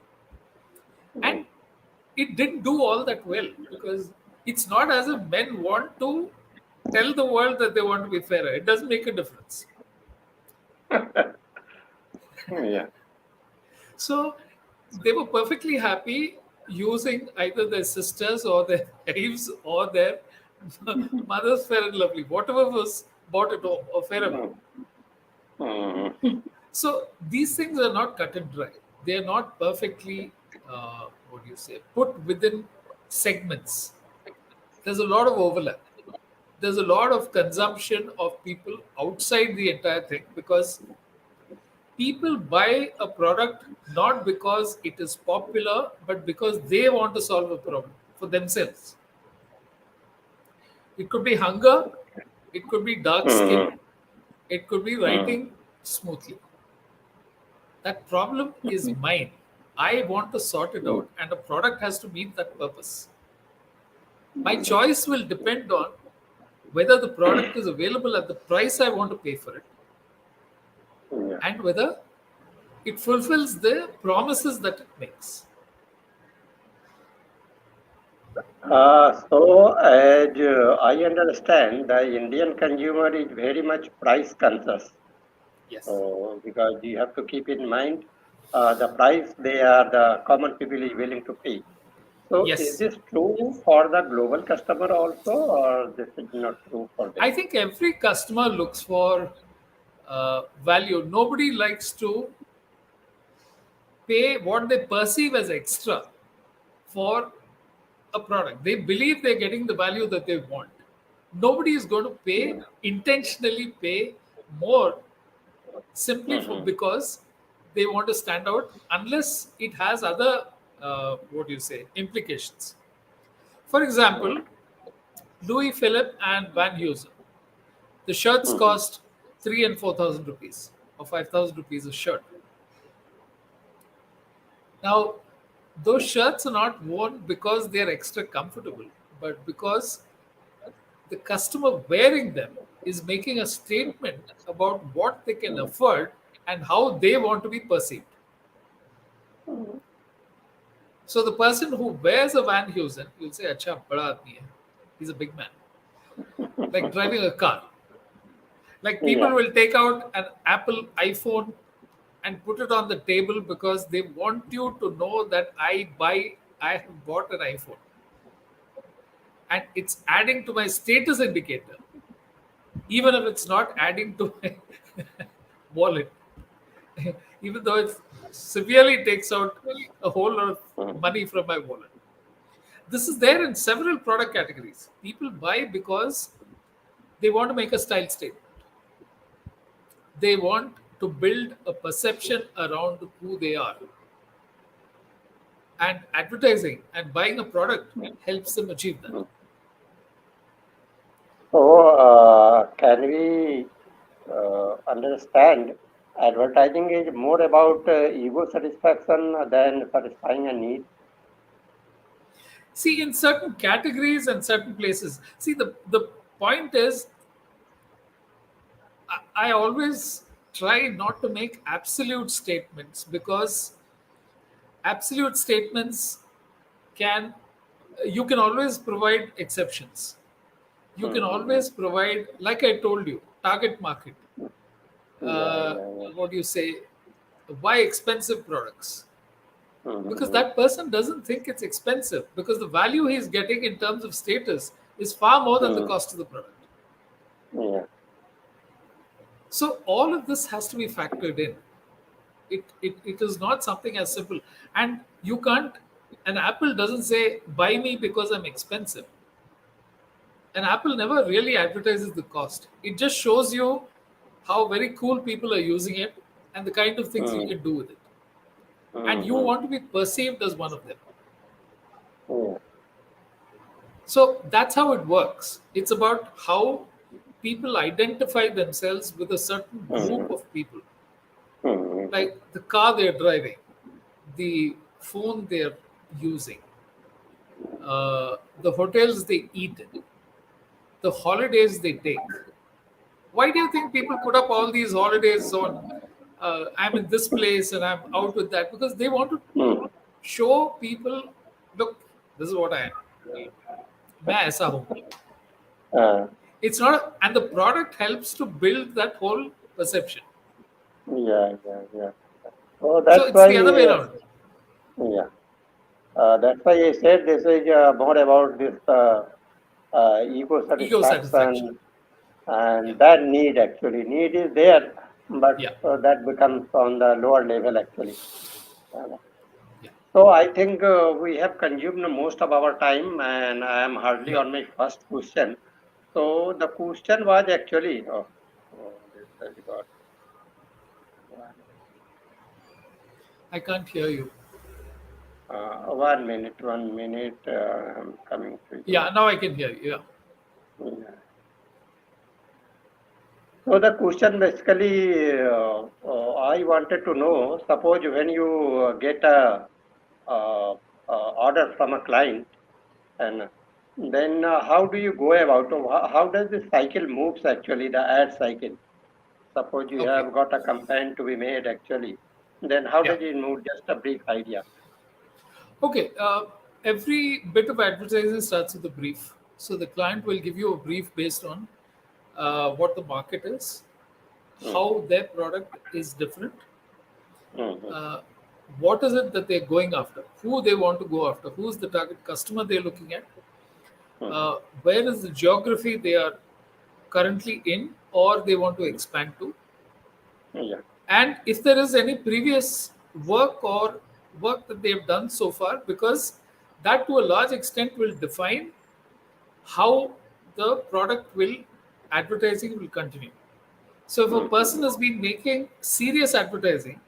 S2: And
S1: Hmm.
S2: it didn't do all that well, because it's not as if men want to tell the world that they want to be fairer. It doesn't make a difference.
S1: Yeah.
S2: So they were perfectly happy using either their sisters or their wives or their mother's Fair and Lovely, whatever was bought at home or fair amount.
S1: Hmm. Hmm.
S2: So these things are not cut and dry. They are not perfectly, what do you say, put within segments. There's a lot of overlap. There's a lot of consumption of people outside the entire thing, because People buy a product not because it is popular, but because they want to solve a problem for themselves. It could be hunger, it could be dark skin,
S1: Mm-hmm.
S2: it could be
S1: Mm-hmm.
S2: writing smoothly. That problem is mine. I want to sort it out, and a product has to meet that purpose. My choice will depend on whether the product is available at the price I want to pay for it
S1: Yeah.
S2: and whether it fulfills the promises that it makes.
S1: So, as I understand, the Indian consumer is very much price conscious.
S2: Yes.
S1: So, because you have to keep in mind the price the common people is willing to pay. So, is
S2: Yes.
S1: this true for the global customer also, or this is not true for them?
S2: I think every customer looks for value. Nobody likes to pay what they perceive as extra for a product. They believe they're getting the value that they want. Nobody is going to pay, intentionally pay more simply for
S1: Mm-hmm.
S2: because they want to stand out unless it has other what do you say implications. For example, Louis Philippe and Van Heusen. The shirts
S1: Mm-hmm.
S2: cost 3 and 4,000 rupees or 5,000 rupees a shirt. Now, those shirts are not worn because they are extra comfortable, but because the customer wearing them is making a statement about what they can afford and how they want to be perceived. So the person who wears a Van Heusen will say, "Acha, bada aadmi hai. He's a big man." Like driving a car. Like people
S1: Yeah.
S2: will take out an Apple iPhone and put it on the table because they want you to know that I have bought an iPhone. And it's adding to my status indicator, even if it's not adding to my wallet. Even though it severely takes out a whole lot of money from my wallet. This is there in several product categories. People buy because they want to make a style statement. They want to build a perception around who they are. And advertising and buying a product helps them achieve that.
S1: So, can we understand advertising is more about ego satisfaction than satisfying a need?
S2: See, in certain categories and certain places, see, the point is, I always try not to make absolute statements because absolute statements can, you can always provide exceptions. You can
S1: Mm-hmm.
S2: always provide, like I told you, target market.
S1: Yeah,
S2: uh,
S1: yeah, yeah.
S2: what do you say? Why expensive products? Because
S1: Mm-hmm.
S2: that person doesn't think it's expensive because the value he's getting in terms of status is far more than the
S1: Mm-hmm.
S2: cost of the product.
S1: Yeah.
S2: So all of this has to be factored in. It is not something as simple. And you can't, an Apple doesn't say buy me because I'm expensive. And Apple never really advertises the cost. It just shows you how very cool people are using it and the kind of things you
S1: Mm-hmm.
S2: can do with it. And you
S1: Mm-hmm.
S2: want to be perceived as one of them.
S1: Yeah.
S2: So that's how it works. It's about how people identify themselves with a certain group
S1: Mm-hmm.
S2: of people.
S1: Mm-hmm.
S2: Like the car they're driving, the phone they're using, the hotels they eat in, the holidays they take. Why do you think people put up all these holidays on? I'm in this place and I'm out with that because they want to
S1: Mm-hmm.
S2: show people, look, this is what I am. मैं ऐसा हूँ.
S1: Uh,
S2: It's not, and the product helps to build that whole perception.
S1: yeah, yeah, yeah. So
S2: So
S1: that's
S2: it's
S1: why,
S2: the other way around.
S1: yeah, that's why I said this is more about this ego
S2: Ego satisfaction.
S1: satisfaction
S2: Yeah,
S1: and that need actually. Need is there, but
S2: yeah,
S1: that becomes on the lower level actually. Uh,
S2: yeah,
S1: So I think we have consumed most of our time, and I am hardly
S2: yeah.
S1: on my first question. So the question was actually, this has got
S2: I can't hear you.
S1: 1 minute, 1 minute. I'm coming to
S2: Yeah,
S1: you.
S2: now I can hear you. Yeah.
S1: Yeah. So the question basically, I wanted to know. Suppose when you get a uh, order from a client, and then how do you go about? Or how does the cycle moves actually? The ad cycle. Suppose you
S2: Okay.
S1: have got a campaign to be made actually. Then how
S2: Yeah.
S1: does it move? Just a brief idea.
S2: Okay. Every bit of advertising starts with a brief. So the client will give you a brief based on what the market is,
S1: Mm-hmm.
S2: how their product is different,
S1: Mm-hmm.
S2: uh, what is it that they're going after, who they want to go after, who's the target customer they're looking at,
S1: Mm-hmm.
S2: where is the geography they are currently in or they want to expand to,
S1: Yeah.
S2: and if there is any previous work or work that they've done so far, because that to a large extent will define how the product will advertising will continue. So if a person
S1: Mm-hmm.
S2: has been making serious advertising,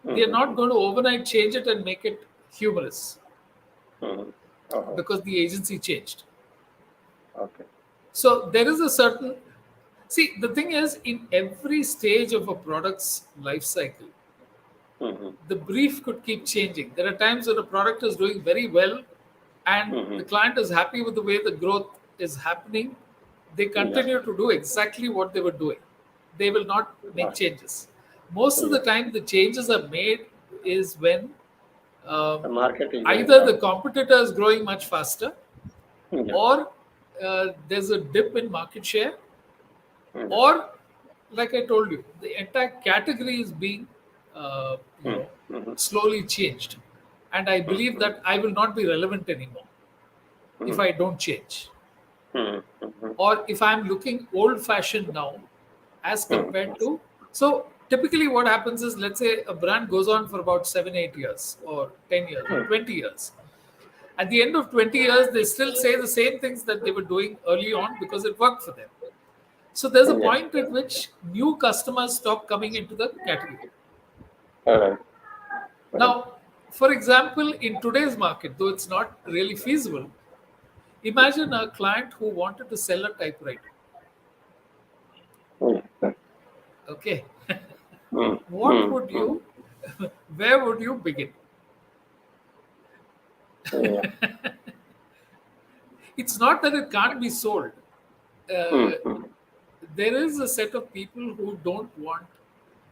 S2: they are
S1: Mm-hmm.
S2: not going to overnight change it and make it humorous
S1: Mm-hmm. Oh,
S2: because the agency changed.
S1: okay.
S2: So there is a certain, see, the thing is, in every stage of a product's life cycle,
S1: Mm-hmm.
S2: the brief could keep changing. There are times when a product is doing very well and
S1: Mm-hmm.
S2: the client is happy with the way the growth is happening. They
S1: Yeah.
S2: continue to do exactly what they were doing. They will not make
S1: Okay.
S2: changes. Most of the
S1: Yeah.
S2: time, the changes are made is when
S1: The
S2: um,
S1: market is going
S2: either the
S1: down.
S2: competitor is growing much faster
S1: Yeah.
S2: or there's a dip in market share,
S1: Yeah.
S2: or like I told you, the entire category is being uh, you know
S1: Mm-hmm.
S2: slowly changed, and I believe
S1: Mm-hmm.
S2: that I will not be relevant anymore if I don't change,
S1: Mm-hmm.
S2: or if I'm looking old fashioned now as
S1: Mm-hmm.
S2: compared to. So typically what happens is, let's say a brand goes on for about 7 8 years or 10 years or 20 years. At the end of 20 years they still say the same things that they were doing early on because it worked for them. So there's a
S1: Yes.
S2: point at which new customers stop coming into the category.
S1: All right. Right.
S2: Now, for example, in today's market, though it's not really feasible, imagine a client who wanted to sell a typewriter.
S1: Yeah.
S2: Okay. What would
S1: Mm-hmm.
S2: you, where would you begin?
S1: Yeah.
S2: It's not that it can't be sold. Uh,
S1: Mm-hmm.
S2: there is a set of people who don't want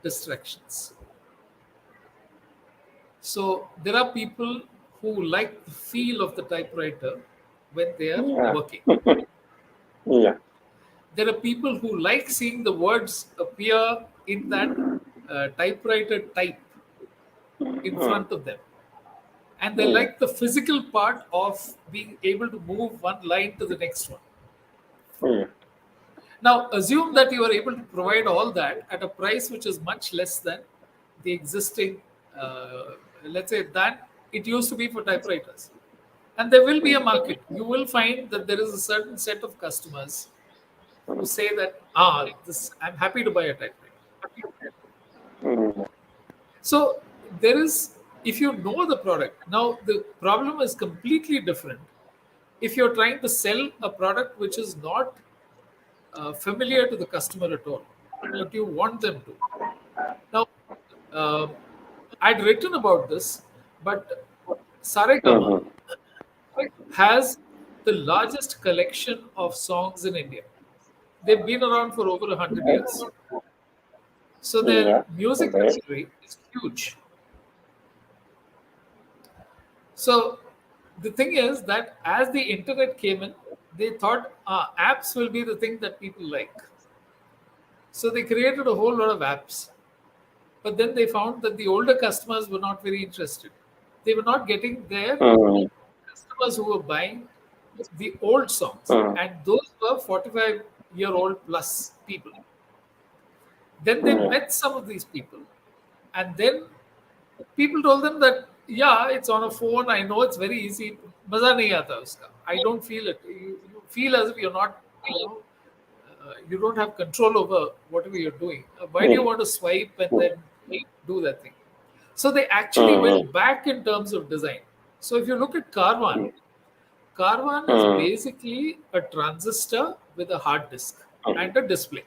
S2: distractions. So there are people who like the feel of the typewriter when they are
S1: Yeah.
S2: working.
S1: Yeah.
S2: There are people who like seeing the words appear in that typewriter type in
S1: Mm-hmm.
S2: front of them. And they
S1: Yeah.
S2: like the physical part of being able to move one line to the next one.
S1: Yeah.
S2: Now, assume that you are able to provide all that at a price which is much less than the existing, let's say, that it used to be for typewriters. And there will be a market. You will find that there is a certain set of customers who say that, this I'm happy to buy a typewriter.
S1: Mm-hmm.
S2: So there is, if you know the product, now the problem is completely different. If you're trying to sell a product which is not familiar to the customer at all, but you want them to. Now, um I'd written about this, but Saregama
S1: Mm-hmm.
S2: has the largest collection of songs in India. They've been around for over 100 years. So their
S1: Yeah.
S2: music
S1: Okay.
S2: library is huge. So the thing is that as the internet came in, they thought apps will be the thing that people like. So they created a whole lot of apps. But then they found that the older customers were not very interested. They were not getting their
S1: Mm-hmm.
S2: customers who were buying the old songs.
S1: Mm-hmm.
S2: And those were 45-year-old plus people. Then they
S1: Yeah.
S2: met some of these people. And then people told them that, yeah, it's on a phone. I know it's very easy. Maza nahi aata uska. I don't feel it. You feel as if you're not, you don't have control over whatever you're doing. Why do you
S1: Yeah.
S2: want to swipe and then do that thing? So they actually
S1: mm,
S2: went back in terms of design. So if you look at Carvan,
S1: mm,
S2: Carvan is
S1: mm,
S2: basically a transistor with a hard disk
S1: mm,
S2: and a display.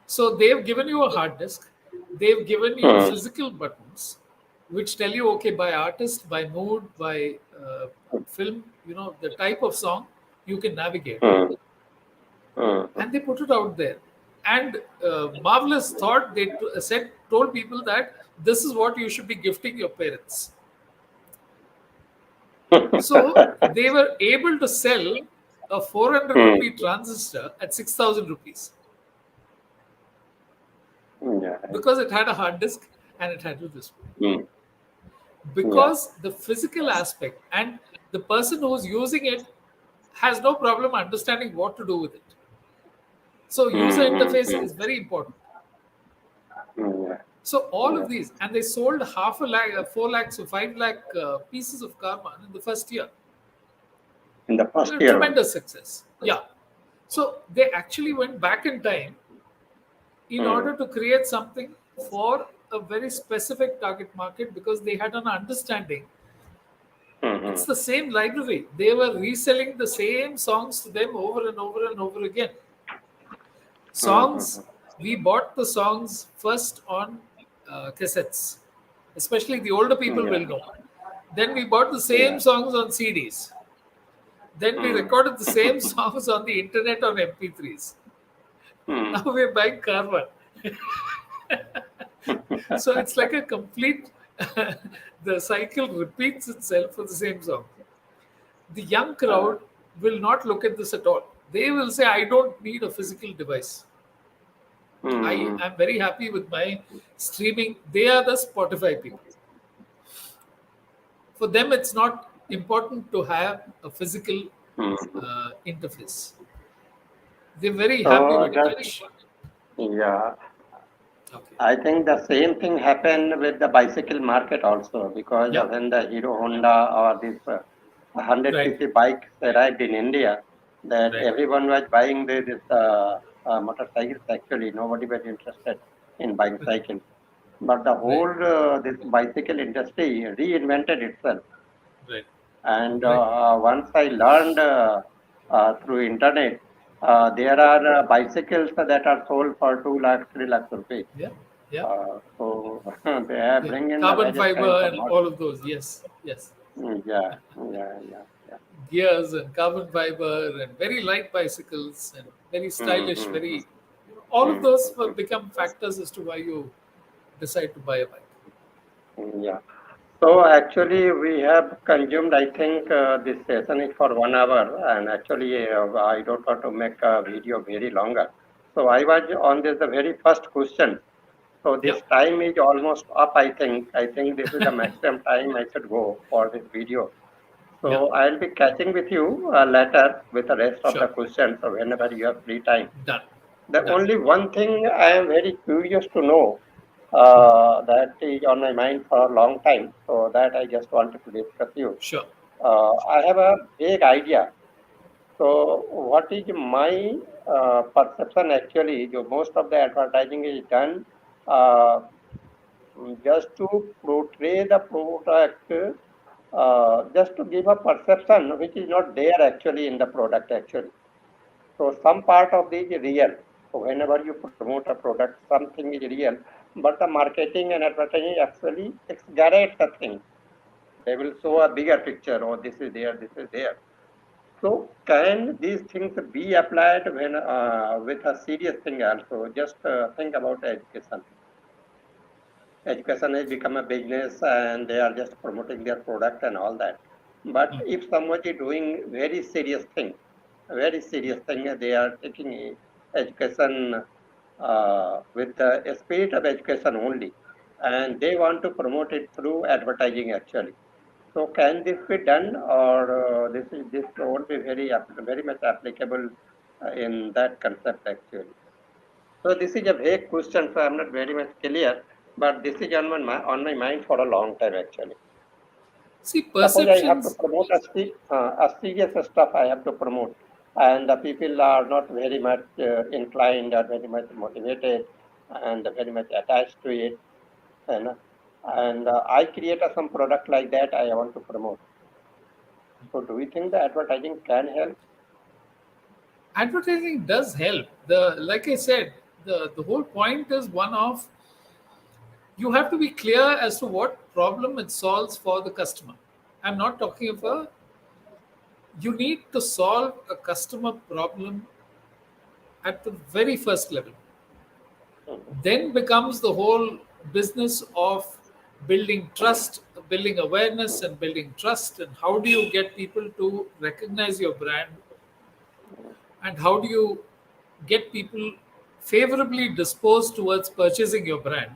S2: So they've given you a hard disk, they've given you
S1: mm,
S2: physical buttons which tell you, okay, by artist, by mood, by film, the type of song you can navigate.
S1: mm, mm,
S2: And they put it out there. And Marvelous thought, they told people that this is what you should be gifting your parents. So they were able to sell a 400
S1: mm,
S2: rupee transistor at 6,000 rupees
S1: yeah,
S2: because it had a hard disk and it had a display.
S1: mm, yeah,
S2: Because the physical aspect and the person who's using it has no problem understanding what to do with it. So user
S1: mm, mm,
S2: interface
S1: mm,
S2: is very important.
S1: yeah,
S2: So all
S1: yeah.
S2: of these, and they sold half a lakh, 4 lakhs or 5 lakh pieces of Karman in the first year.
S1: In the first year only.
S2: Tremendous success. Yeah. So they actually went back in time in
S1: Mm,
S2: order to create something for a very specific target market because they had an understanding. It's
S1: mm,
S2: the same library. They were reselling the same songs to them over and over and over again.
S1: mm,
S2: Songs,
S1: mm,
S2: we bought the songs first on cassettes, especially the older
S1: mm,
S2: people
S1: yeah,
S2: will know. Then we bought the same
S1: yeah.
S2: songs on CDs. Then we
S1: Mm,
S2: recorded the same songs on the internet on MP3s.
S1: mm.
S2: Now we're buying Carvana. So it's like a complete, the cycle repeats itself for the same song. The young
S1: Uh,
S2: crowd will not look at this at all. They will say, I don't need a physical device. I
S1: mm,
S2: am very happy with my streaming. They are the Spotify people. For them, it's not important to have a physical
S1: mm.
S2: interface. They're very happy
S1: So
S2: with
S1: just
S2: touch.
S1: yeah,
S2: Okay.
S1: I think the same thing happened with the bicycle market also because
S2: Yeah.
S1: when the Hero Honda or this 100
S2: Right.
S1: cc bikes arrived in India, that
S2: Right.
S1: everyone was buying this motorcycles. Actually, nobody was interested in buying
S2: Right.
S1: cycles. But the
S2: Right.
S1: whole this bicycle industry reinvented itself.
S2: Right.
S1: And
S2: Right.
S1: once I learned through internet, there are bicycles that are sold for 2 lakhs, 3 lakhs rupees.
S2: Yeah. Yeah.
S1: So they have
S2: Yeah.
S1: bring in the
S2: Carbon
S1: various kinds
S2: fiber
S1: of
S2: and all
S1: models.
S2: of those. Yes. Yes.
S1: Yeah, yeah, yeah, yeah.
S2: Gears and carbon fiber and very light bicycles and very
S1: Mm,
S2: stylish,
S1: mm,
S2: very all of
S1: mm,
S2: those will
S1: mm,
S2: become factors as to why you decide to buy a bike.
S1: yeah. So actually, we have consumed. I think this session is for 1 hour, and actually, I don't want to make a video very longer. So I was on this the very first question. So
S2: Yeah.
S1: this time is almost up. I think. I think this is the maximum time I should go for this video.
S2: Yeah.
S1: So I'll be catching with you later with the rest of
S2: Sure.
S1: the questions. So whenever you have free time.
S2: Done.
S1: The
S2: Done.
S1: only one thing I am very curious to know
S2: Hmm.
S1: that is on my mind for a long time. So that I just wanted to discuss you.
S2: Sure.
S1: I have a vague idea. So what is my perception actually? Most of the advertising is done uh, just to portray the product, just to give a perception which is not there actually in the product actually. So some part of this is real. So whenever you promote a product, something is real, but the marketing and advertising actually exaggerate the thing. They will show a bigger picture. Oh, this is there, this is there. So can these things be applied when with a serious thing also? Just think about education. Education has become a business and they are just promoting their product and all that. But
S2: Hmm.
S1: if somebody doing very serious thing, a very serious thing, they are taking education with the spirit of education only, and they want to promote it through advertising actually. So can this be done, or this won't be very much applicable in that concept actually? So this is a vague question, so I'm not very much clear, but this is on on my mind for a long time actually.
S2: See,
S1: Suppose I have to
S2: perceptions.
S1: promote a serious stuff I have to promote, and the people are not very much inclined or very much motivated and very much attached to it. and I create some product like that I want to promote. So do you think the advertising can help?
S2: Advertising does help. The Like I said, the whole point is one of, you have to be clear as to what problem it solves for the customer. I'm not talking of
S1: Yeah.
S2: a, you need to solve a customer problem at the very first level.
S1: Mhm.
S2: Then becomes the whole business of building trust, building awareness, and building trust. And how do you get people to recognize your brand? And how do you get people favorably disposed towards purchasing your brand?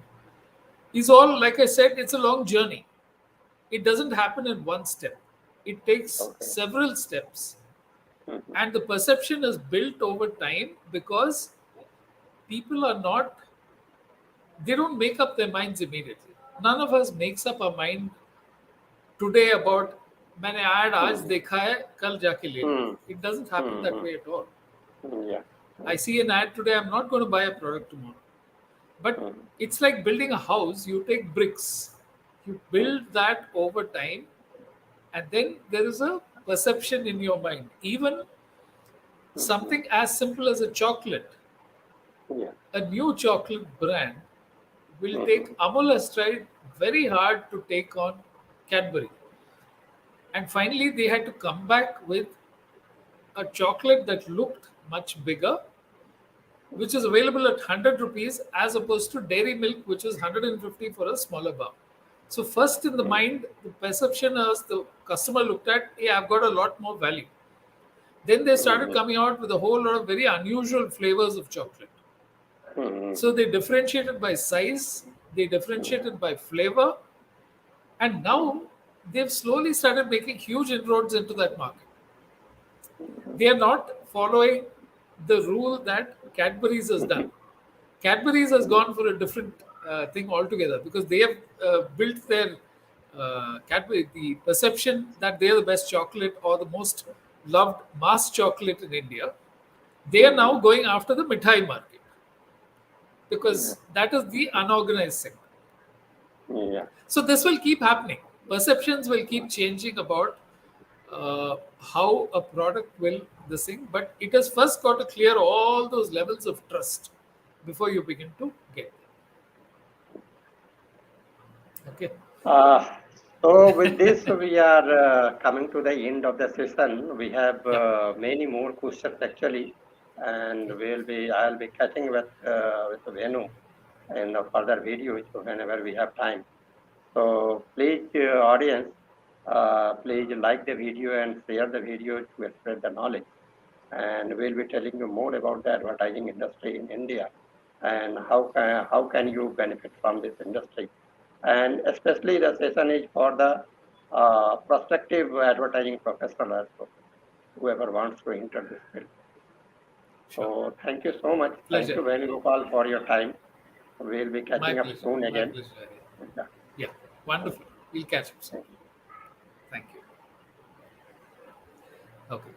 S2: Is all, like I said, it's a long journey. It doesn't happen in one step, it takes
S1: Okay.
S2: several steps.
S1: Mhm.
S2: And the perception is built over time because people are not, they don't make up their minds immediately. None of us makes up our mind today about मैंने ad आज
S1: Mhm.
S2: देखा है कल जाके ले
S1: Mhm.
S2: लूंगा. It doesn't happen that
S1: Mhm.
S2: way at all.
S1: Yeah.
S2: I see an ad today, I'm not going to buy a product tomorrow. But
S1: Mhm.
S2: it's like building a house. You take bricks, you build that over time, and then there is a perception in your mind. Even
S1: Mhm.
S2: something as simple as a chocolate,
S1: Yeah.
S2: a new chocolate brand will
S1: Mhm.
S2: take Amul Astride very hard to take on Cadbury. And finally, they had to come back with a chocolate that looked much bigger, which is available at 100 rupees as opposed to dairy milk, which is 150 for a smaller bar. So, first in the
S1: Mhm.
S2: mind, the perception as the customer looked at, hey, I've got a lot more value. Then they started
S1: Mhm.
S2: coming out with a whole lot of very unusual flavors of chocolate. So,
S1: Mhm.
S2: they differentiated by size, they differentiated by flavor, and now they've slowly started making huge inroads into that market. They are not following the rule that Cadbury's has done.
S1: Mhm.
S2: Cadbury's has gone for a different thing altogether because they have built their Cadbury, the perception that they are the best chocolate or the most loved mass chocolate in India. They are now
S1: Mhm.
S2: going after the mithai market
S1: Yeah.
S2: because that is the unorganized sector.
S1: Yeah.
S2: So this will keep happening. Perceptions will keep changing about how a product will this thing, but it has first got to clear all those levels of trust before you begin to get there. Okay.
S1: Uh, so with this, we are coming to the end of the session. We have
S2: Yeah.
S1: many more questions actually, and
S2: Okay.
S1: I'll be catching with Venu in a further video whenever we have time. So please, audience, please like the video and share the video to spread the knowledge. And we'll be telling you more about the advertising industry in India and how can you benefit from this industry. And especially the session is for the prospective advertising professional also, whoever wants to enter this field.
S2: Sure.
S1: So thank you so much. Thank
S2: Pleasure.
S1: you, Venugopal, for your time. We'll be
S2: My
S1: catching up
S2: pleasure.
S1: soon
S2: My
S1: again.
S2: pleasure. Hari.
S1: Yeah.
S2: Yeah. Wonderful. We'll catch up soon.
S1: Thank you.
S2: Thank you. Okay.